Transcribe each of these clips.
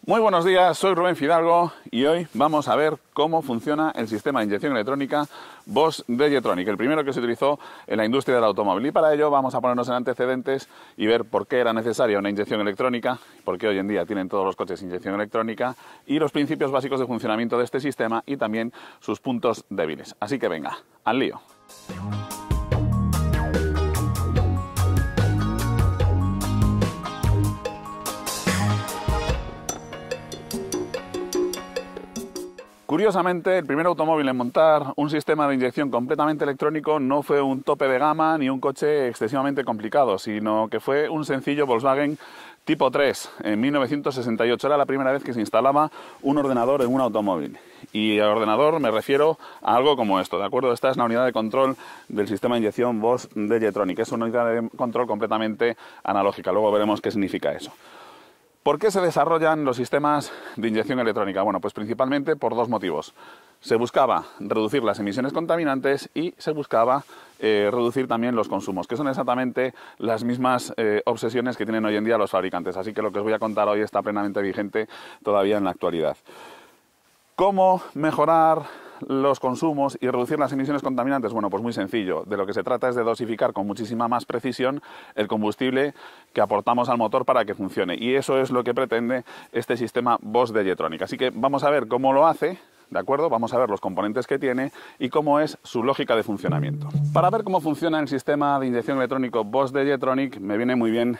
Muy buenos días, soy Rubén Fidalgo y hoy vamos a ver cómo funciona el sistema de inyección electrónica Bosch de Jetronic, el primero que se utilizó en la industria del automóvil. Y para ello vamos a ponernos en antecedentes y ver por qué era necesaria una inyección electrónica, por qué hoy en día tienen todos los coches inyección electrónica y los principios básicos de funcionamiento de este sistema y también sus puntos débiles. Así que venga, al lío. Curiosamente, el primer automóvil en montar un sistema de inyección completamente electrónico no fue un tope de gama ni un coche excesivamente complicado, sino que fue un sencillo Volkswagen Tipo 3 en 1968. Era la primera vez que se instalaba un ordenador en un automóvil. Y al ordenador me refiero a algo como esto, ¿de acuerdo? Esta es la unidad de control del sistema de inyección Bosch de Jetronic. Es una unidad de control completamente analógica. Luego veremos qué significa eso. ¿Por qué se desarrollan los sistemas de inyección electrónica? Bueno, pues principalmente por dos motivos. Se buscaba reducir las emisiones contaminantes y se buscaba reducir también los consumos, que son exactamente las mismas obsesiones que tienen hoy en día los fabricantes. Así que lo que os voy a contar hoy está plenamente vigente todavía en la actualidad. ¿Cómo mejorar los consumos y reducir las emisiones contaminantes? Bueno, pues muy sencillo. De lo que se trata es de dosificar con muchísima más precisión el combustible que aportamos al motor para que funcione. Y eso es lo que pretende este sistema Bosch de Jetronic. Así que vamos a ver cómo lo hace, ¿de acuerdo? Vamos a ver los componentes que tiene y cómo es su lógica de funcionamiento. Para ver cómo funciona el sistema de inyección electrónico Bosch de Jetronic me viene muy bien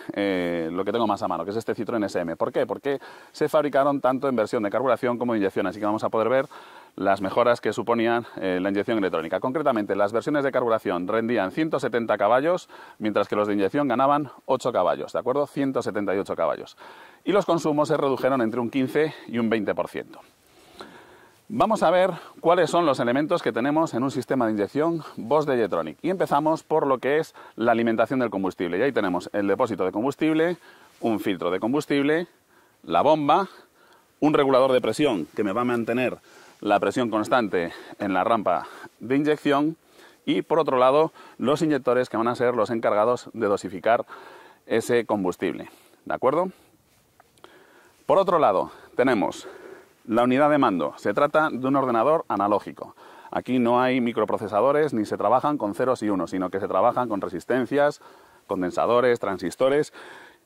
lo que tengo más a mano, que es este Citroën SM. ¿Por qué? Porque se fabricaron tanto en versión de carburación como de inyección, así que vamos a poder ver las mejoras que suponían la inyección electrónica. Concretamente, las versiones de carburación rendían 170 caballos, mientras que los de inyección ganaban 8 caballos, ¿de acuerdo? 178 caballos. Y los consumos se redujeron entre un 15 y un 20%. Vamos a ver cuáles son los elementos que tenemos en un sistema de inyección Bosch de Jetronic. Y empezamos por lo que es la alimentación del combustible. Y ahí tenemos el depósito de combustible, un filtro de combustible, la bomba, un regulador de presión que me va a mantener la presión constante en la rampa de inyección y, por otro lado, los inyectores que van a ser los encargados de dosificar ese combustible. ¿De acuerdo? Por otro lado, tenemos la unidad de mando. Se trata de un ordenador analógico. Aquí no hay microprocesadores ni se trabajan con ceros y unos, sino que se trabajan con resistencias, condensadores, transistores.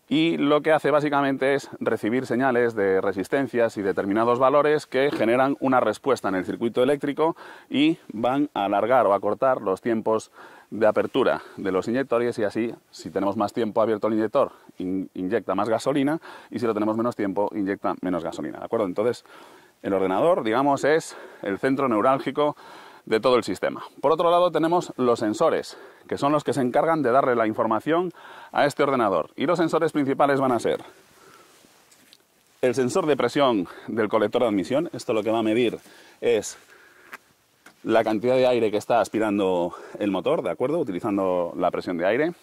Y lo que hace básicamente es recibir señales de resistencias y determinados valores que generan una respuesta en el circuito eléctrico y van a alargar o acortar los tiempos de apertura de los inyectores y así, si tenemos más tiempo abierto el inyector, inyecta más gasolina y si lo tenemos menos tiempo, inyecta menos gasolina, ¿de acuerdo? Entonces, el ordenador, digamos, es el centro neurálgico de todo el sistema. Por otro lado tenemos los sensores, que son los que se encargan de darle la información a este ordenador. Y los sensores principales van a ser el sensor de presión del colector de admisión. Esto lo que va a medir es la cantidad de aire que está aspirando el motor, ¿de acuerdo? Utilizando la presión de aire.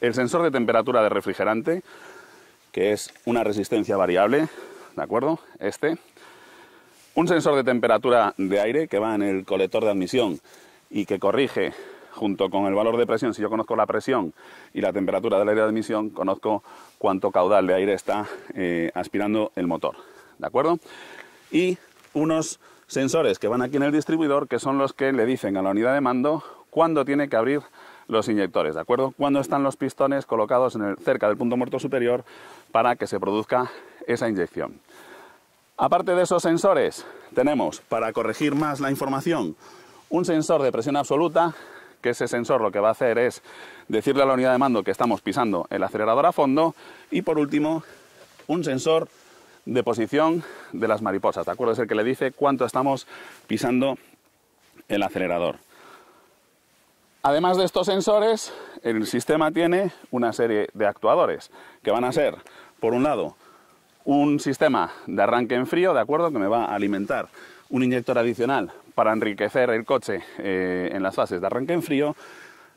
El sensor de temperatura de refrigerante, que es una resistencia variable, ¿de acuerdo? Un sensor de temperatura de aire que va en el colector de admisión y que corrige junto con el valor de presión. Si yo conozco la presión y la temperatura del aire de admisión, conozco cuánto caudal de aire está aspirando el motor, ¿de acuerdo? Y unos sensores que van aquí en el distribuidor, que son los que le dicen a la unidad de mando cuándo tiene que abrir los inyectores, ¿de acuerdo? Cuándo están los pistones colocados cerca del punto muerto superior para que se produzca esa inyección. Aparte de esos sensores, tenemos, para corregir más la información, un sensor de presión absoluta, que ese sensor lo que va a hacer es decirle a la unidad de mando que estamos pisando el acelerador a fondo. Y por último, un sensor de posición de las mariposas, ¿de acuerdo? Es el que le dice cuánto estamos pisando el acelerador. Además de estos sensores, el sistema tiene una serie de actuadores, que van a ser, por un lado, un sistema de arranque en frío, ¿de acuerdo?, que me va a alimentar un inyector adicional para enriquecer el coche en las fases de arranque en frío,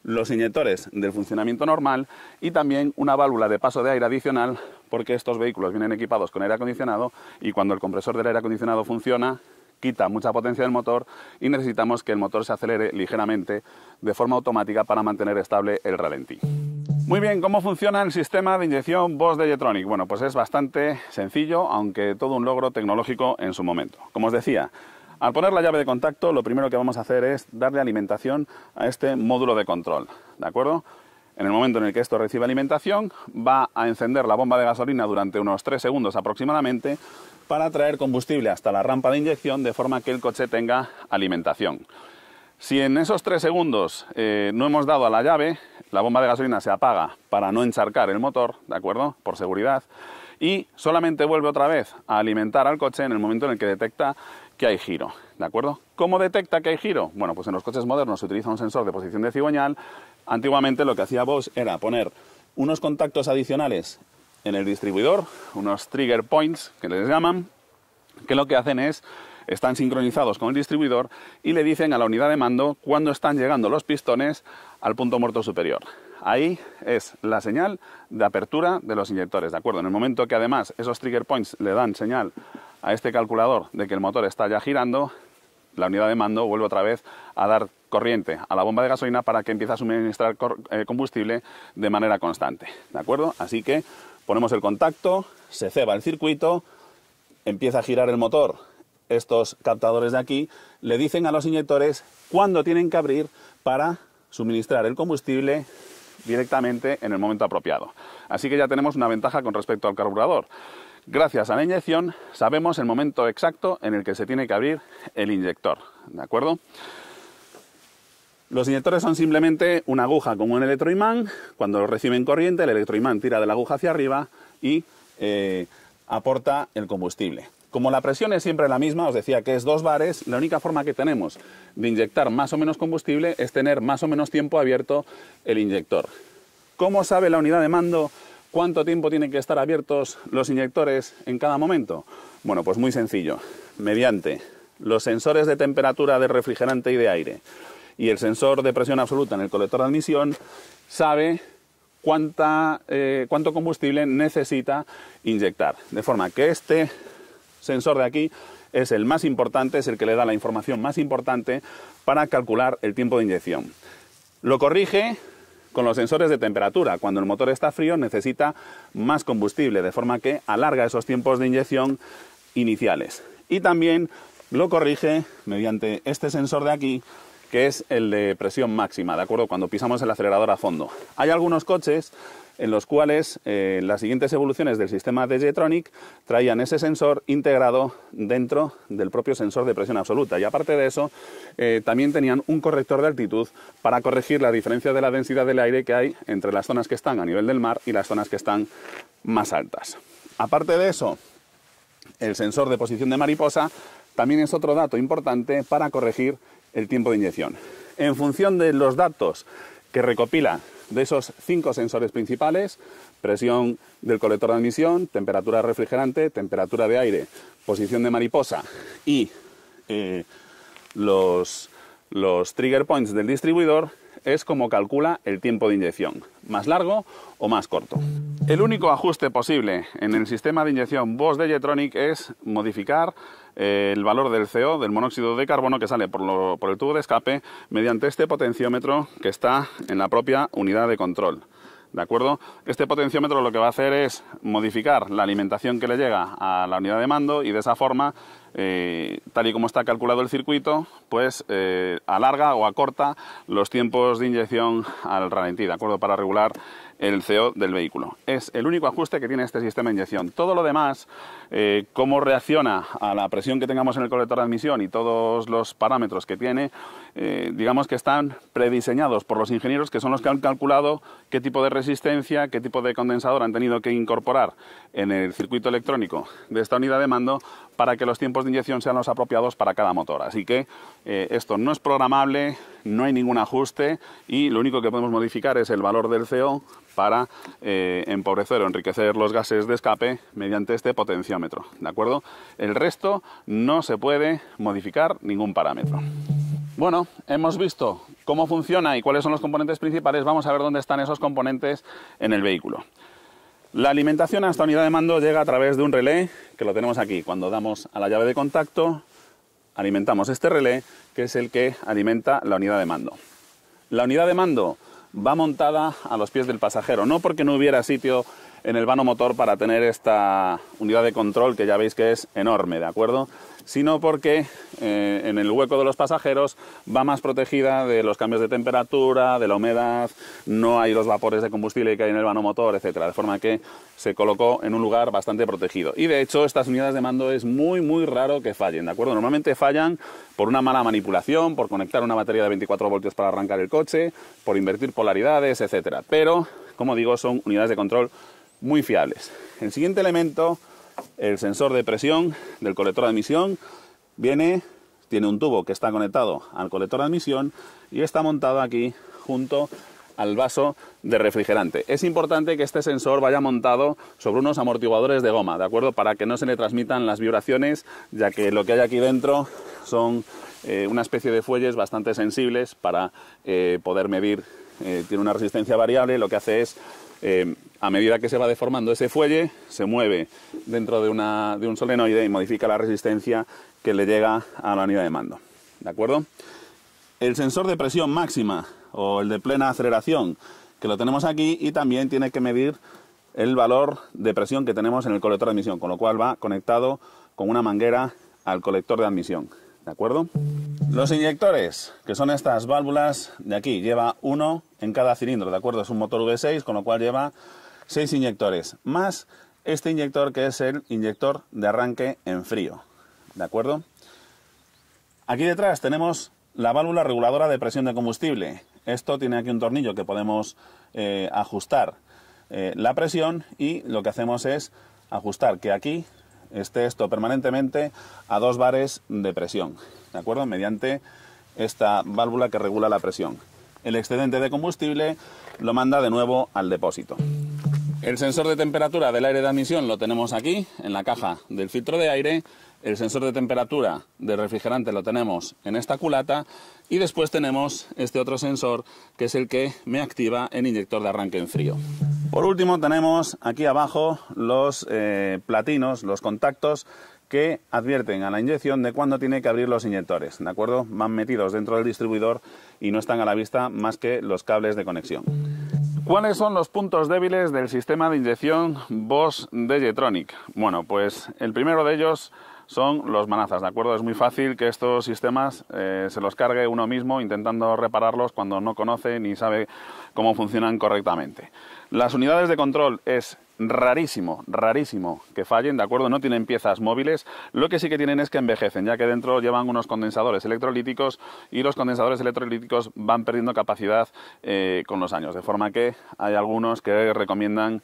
los inyectores del funcionamiento normal y también una válvula de paso de aire adicional, porque estos vehículos vienen equipados con aire acondicionado y cuando el compresor del aire acondicionado funciona, quita mucha potencia del motor y necesitamos que el motor se acelere ligeramente de forma automática para mantener estable el ralentí. Muy bien, ¿cómo funciona el sistema de inyección Bosch de Jetronic? Bueno, pues es bastante sencillo, aunque todo un logro tecnológico en su momento. Como os decía, al poner la llave de contacto, lo primero que vamos a hacer es darle alimentación a este módulo de control, ¿de acuerdo? En el momento en el que esto recibe alimentación, va a encender la bomba de gasolina durante unos 3 segundos aproximadamente para traer combustible hasta la rampa de inyección de forma que el coche tenga alimentación. Si en esos 3 segundos no hemos dado a la llave, la bomba de gasolina se apaga para no encharcar el motor, ¿de acuerdo? Por seguridad. Y solamente vuelve otra vez a alimentar al coche en el momento en el que detecta que hay giro, ¿de acuerdo? ¿Cómo detecta que hay giro? Bueno, pues en los coches modernos se utiliza un sensor de posición de cigüeñal. Antiguamente lo que hacía Bosch era poner unos contactos adicionales en el distribuidor, unos trigger points que les llaman, que lo que hacen es están sincronizados con el distribuidor y le dicen a la unidad de mando cuándo están llegando los pistones al punto muerto superior. Ahí es la señal de apertura de los inyectores, ¿de acuerdo? En el momento que además esos trigger points le dan señal a este calculador de que el motor está ya girando, la unidad de mando vuelve otra vez a dar corriente a la bomba de gasolina para que empiece a suministrar combustible de manera constante, ¿de acuerdo? Así que ponemos el contacto, se ceba el circuito, empieza a girar el motor. Estos captadores de aquí le dicen a los inyectores cuándo tienen que abrir para suministrar el combustible directamente en el momento apropiado. Así que ya tenemos una ventaja con respecto al carburador. Gracias a la inyección sabemos el momento exacto en el que se tiene que abrir el inyector, ¿de acuerdo? Los inyectores son simplemente una aguja con un electroimán. Cuando reciben corriente, el electroimán tira de la aguja hacia arriba y aporta el combustible. Como la presión es siempre la misma, os decía que es 2 bares, la única forma que tenemos de inyectar más o menos combustible es tener más o menos tiempo abierto el inyector. ¿Cómo sabe la unidad de mando cuánto tiempo tienen que estar abiertos los inyectores en cada momento? Bueno, pues muy sencillo. Mediante los sensores de temperatura de refrigerante y de aire y el sensor de presión absoluta en el colector de admisión, sabe cuánto combustible necesita inyectar. De forma que este sensor de aquí es el más importante, es el que le da la información más importante para calcular el tiempo de inyección. Lo corrige con los sensores de temperatura. Cuando el motor está frío necesita más combustible, de forma que alarga esos tiempos de inyección iniciales. Y también lo corrige mediante este sensor de aquí, que es el de presión máxima, ¿de acuerdo? Cuando pisamos el acelerador a fondo. Hay algunos coches en los cuales las siguientes evoluciones del sistema de Jetronic traían ese sensor integrado dentro del propio sensor de presión absoluta. Y aparte de eso, también tenían un corrector de altitud para corregir la diferencia de la densidad del aire que hay entre las zonas que están a nivel del mar y las zonas que están más altas. Aparte de eso, el sensor de posición de mariposa también es otro dato importante para corregir el tiempo de inyección. En función de los datos que recopila de esos 5 sensores principales, presión del colector de admisión, temperatura refrigerante, temperatura de aire, posición de mariposa y los trigger points del distribuidor, es como calcula el tiempo de inyección, más largo o más corto. El único ajuste posible en el sistema de inyección Bosch de Jetronic es modificar el valor del CO, del monóxido de carbono que sale por el tubo de escape mediante este potenciómetro que está en la propia unidad de control. ¿De acuerdo? Este potenciómetro lo que va a hacer es modificar la alimentación que le llega a la unidad de mando y de esa forma, tal y como está calculado el circuito, pues alarga o acorta los tiempos de inyección al ralentí, ¿de acuerdo? Para regular el CO del vehículo. Es el único ajuste que tiene este sistema de inyección. Todo lo demás, cómo reacciona a la presión que tengamos en el colector de admisión y todos los parámetros que tiene, digamos que están prediseñados por los ingenieros, que son los que han calculado qué tipo de resistencia, qué tipo de condensador han tenido que incorporar en el circuito electrónico de esta unidad de mando para que los tiempos de inyección sean los apropiados para cada motor. Así que esto no es programable, no hay ningún ajuste y lo único que podemos modificar es el valor del CO para empobrecer o enriquecer los gases de escape mediante este potenciómetro, ¿de acuerdo? El resto no se puede modificar ningún parámetro. Bueno, hemos visto cómo funciona y cuáles son los componentes principales. Vamos a ver dónde están esos componentes en el vehículo. La alimentación a esta unidad de mando llega a través de un relé, que lo tenemos aquí. Cuando damos a la llave de contacto, alimentamos este relé, que es el que alimenta la unidad de mando. La unidad de mando va montada a los pies del pasajero, no porque no hubiera sitio en el vano motor para tener esta unidad de control, que ya veis que es enorme, ¿de acuerdo?, sino porque en el hueco de los pasajeros va más protegida de los cambios de temperatura, de la humedad, no hay los vapores de combustible que hay en el vano motor, etcétera, de forma que se colocó en un lugar bastante protegido. Y de hecho estas unidades de mando es muy raro que fallen, ¿de acuerdo? Normalmente fallan por una mala manipulación, por conectar una batería de 24 voltios para arrancar el coche, por invertir polaridades, etcétera. Pero, como digo, son unidades de control muy fiables. El siguiente elemento, el sensor de presión del colector de admisión, tiene un tubo que está conectado al colector de admisión y está montado aquí junto al vaso de refrigerante. Es importante que este sensor vaya montado sobre unos amortiguadores de goma, ¿de acuerdo?, para que no se le transmitan las vibraciones, ya que lo que hay aquí dentro son una especie de fuelles bastante sensibles para poder medir. Tiene una resistencia variable, lo que hace es, a medida que se va deformando ese fuelle, se mueve dentro de un solenoide y modifica la resistencia que le llega a la unidad de mando, ¿de acuerdo? El sensor de presión máxima o el de plena aceleración, que lo tenemos aquí, y también tiene que medir el valor de presión que tenemos en el colector de admisión, con lo cual va conectado con una manguera al colector de admisión, ¿de acuerdo? Los inyectores, que son estas válvulas de aquí, lleva uno en cada cilindro, ¿de acuerdo? Es un motor V6, con lo cual lleva 6 inyectores, más este inyector que es el inyector de arranque en frío, ¿de acuerdo? Aquí detrás tenemos la válvula reguladora de presión de combustible. Esto tiene aquí un tornillo que podemos ajustar la presión, y lo que hacemos es ajustar que aquí esté esto permanentemente a 2 bares de presión, ¿de acuerdo?, mediante esta válvula que regula la presión. El excedente de combustible lo manda de nuevo al depósito. El sensor de temperatura del aire de admisión lo tenemos aquí, en la caja del filtro de aire. El sensor de temperatura del refrigerante lo tenemos en esta culata, y después tenemos este otro sensor que es el que me activa el inyector de arranque en frío. Por último tenemos aquí abajo los platinos, los contactos que advierten a la inyección de cuándo tiene que abrir los inyectores, ¿de acuerdo? Van metidos dentro del distribuidor y no están a la vista más que los cables de conexión. ¿Cuáles son los puntos débiles del sistema de inyección Bosch DG-Tronic? Bueno, pues el primero de ellos son los manazas, ¿de acuerdo? Es muy fácil que estos sistemas se los cargue uno mismo intentando repararlos cuando no conoce ni sabe cómo funcionan correctamente. Las unidades de control es rarísimo que fallen, ¿de acuerdo? No tienen piezas móviles, lo que sí que tienen es que envejecen, ya que dentro llevan unos condensadores electrolíticos, y los condensadores electrolíticos van perdiendo capacidad con los años, de forma que hay algunos que recomiendan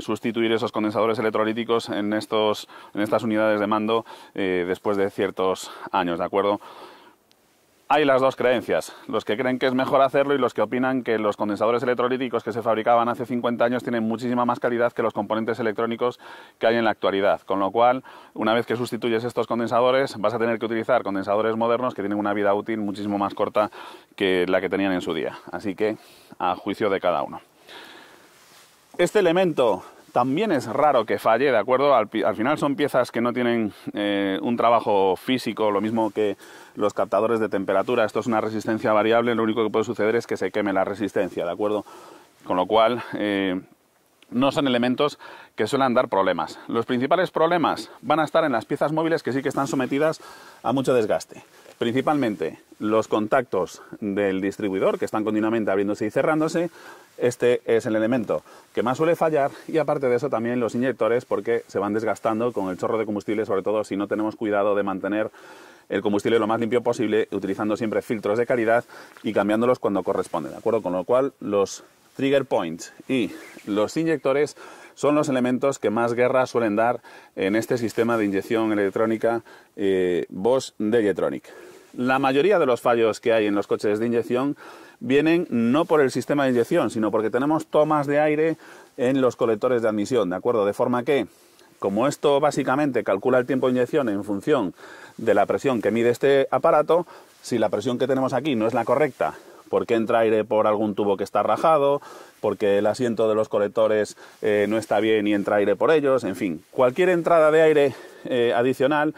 sustituir esos condensadores electrolíticos en estas unidades de mando después de ciertos años, ¿de acuerdo? Hay las dos creencias, los que creen que es mejor hacerlo y los que opinan que los condensadores electrolíticos que se fabricaban hace 50 años tienen muchísima más calidad que los componentes electrónicos que hay en la actualidad, con lo cual, una vez que sustituyes estos condensadores, vas a tener que utilizar condensadores modernos que tienen una vida útil muchísimo más corta que la que tenían en su día, así que a juicio de cada uno. Este elemento también es raro que falle, ¿de acuerdo? Al final son piezas que no tienen un trabajo físico, lo mismo que los captadores de temperatura. Esto es una resistencia variable, lo único que puede suceder es que se queme la resistencia, ¿de acuerdo? Con lo cual, no son elementos que suelen dar problemas. Los principales problemas van a estar en las piezas móviles, que sí que están sometidas a mucho desgaste. Principalmente los contactos del distribuidor, que están continuamente abriéndose y cerrándose. Este es el elemento que más suele fallar, y aparte de eso también los inyectores, porque se van desgastando con el chorro de combustible, sobre todo si no tenemos cuidado de mantener el combustible lo más limpio posible, utilizando siempre filtros de calidad y cambiándolos cuando corresponde, ¿de acuerdo? Con lo cual los trigger points y los inyectores son los elementos que más guerra suelen dar en este sistema de inyección electrónica Bosch DG-Tronic. La mayoría de los fallos que hay en los coches de inyección vienen no por el sistema de inyección, sino porque tenemos tomas de aire en los colectores de admisión, ¿de acuerdo? De forma que, como esto básicamente calcula el tiempo de inyección en función de la presión que mide este aparato, si la presión que tenemos aquí no es la correcta, porque entra aire por algún tubo que está rajado, porque el asiento de los colectores no está bien y entra aire por ellos, en fin, cualquier entrada de aire adicional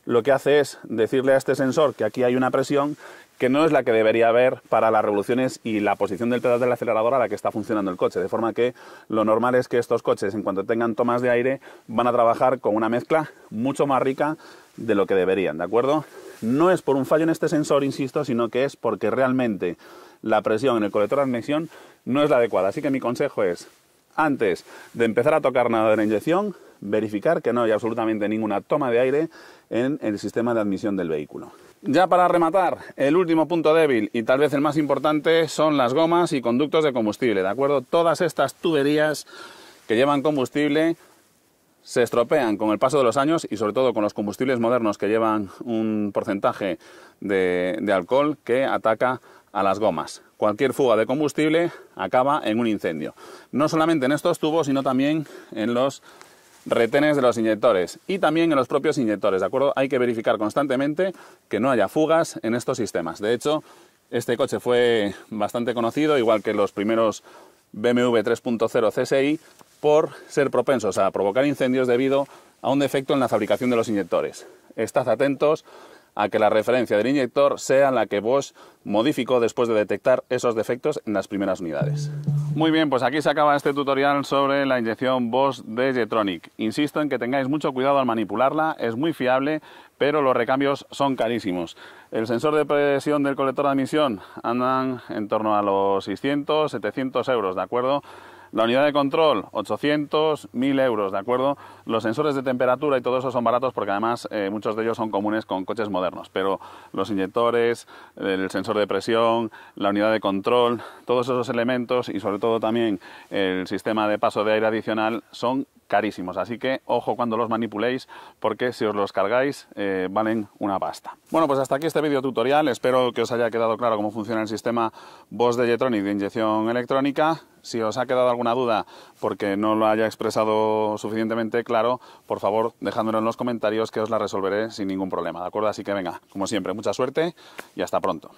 lo que hace es decirle a este sensor que aquí hay una presión que no es la que debería haber para las revoluciones y la posición del pedal del acelerador a la que está funcionando el coche. De forma que lo normal es que estos coches, en cuanto tengan tomas de aire, van a trabajar con una mezcla mucho más rica de lo que deberían, ¿de acuerdo? No es por un fallo en este sensor, insisto, sino que es porque realmente la presión en el colector de admisión no es la adecuada. Así que mi consejo es, antes de empezar a tocar nada de la inyección, verificar que no hay absolutamente ninguna toma de aire en el sistema de admisión del vehículo. Ya para rematar, el último punto débil y tal vez el más importante son las gomas y conductos de combustible, ¿de acuerdo? Todas estas tuberías que llevan combustible se estropean con el paso de los años y sobre todo con los combustibles modernos que llevan un porcentaje de alcohol que ataca a las gomas. Cualquier fuga de combustible acaba en un incendio. No solamente en estos tubos, sino también en los retenes de los inyectores y también en los propios inyectores, ¿de acuerdo? Hay que verificar constantemente que no haya fugas en estos sistemas. De hecho, este coche fue bastante conocido, igual que los primeros BMW 3.0 CSI, por ser propensos a provocar incendios debido a un defecto en la fabricación de los inyectores. Estad atentos a que la referencia del inyector sea la que Bosch modificó después de detectar esos defectos en las primeras unidades. Muy bien, pues aquí se acaba este tutorial sobre la inyección Bosch de Jetronic. Insisto en que tengáis mucho cuidado al manipularla, es muy fiable, pero los recambios son carísimos. El sensor de presión del colector de admisión andan en torno a los 600, 700 euros, ¿de acuerdo? La unidad de control, 800, 1000 euros, ¿de acuerdo? Los sensores de temperatura y todo eso son baratos porque además muchos de ellos son comunes con coches modernos, pero los inyectores, el sensor de presión, la unidad de control, todos esos elementos y sobre todo también el sistema de paso de aire adicional son carísimos, así que ojo cuando los manipuléis porque si os los cargáis valen una pasta. Bueno, pues hasta aquí este vídeo tutorial, espero que os haya quedado claro cómo funciona el sistema Bosch de Jetronic de inyección electrónica. Si os ha quedado alguna duda porque no lo haya expresado suficientemente claro, por favor dejádmelo en los comentarios que os la resolveré sin ningún problema, ¿de acuerdo? Así que venga, como siempre, mucha suerte y hasta pronto.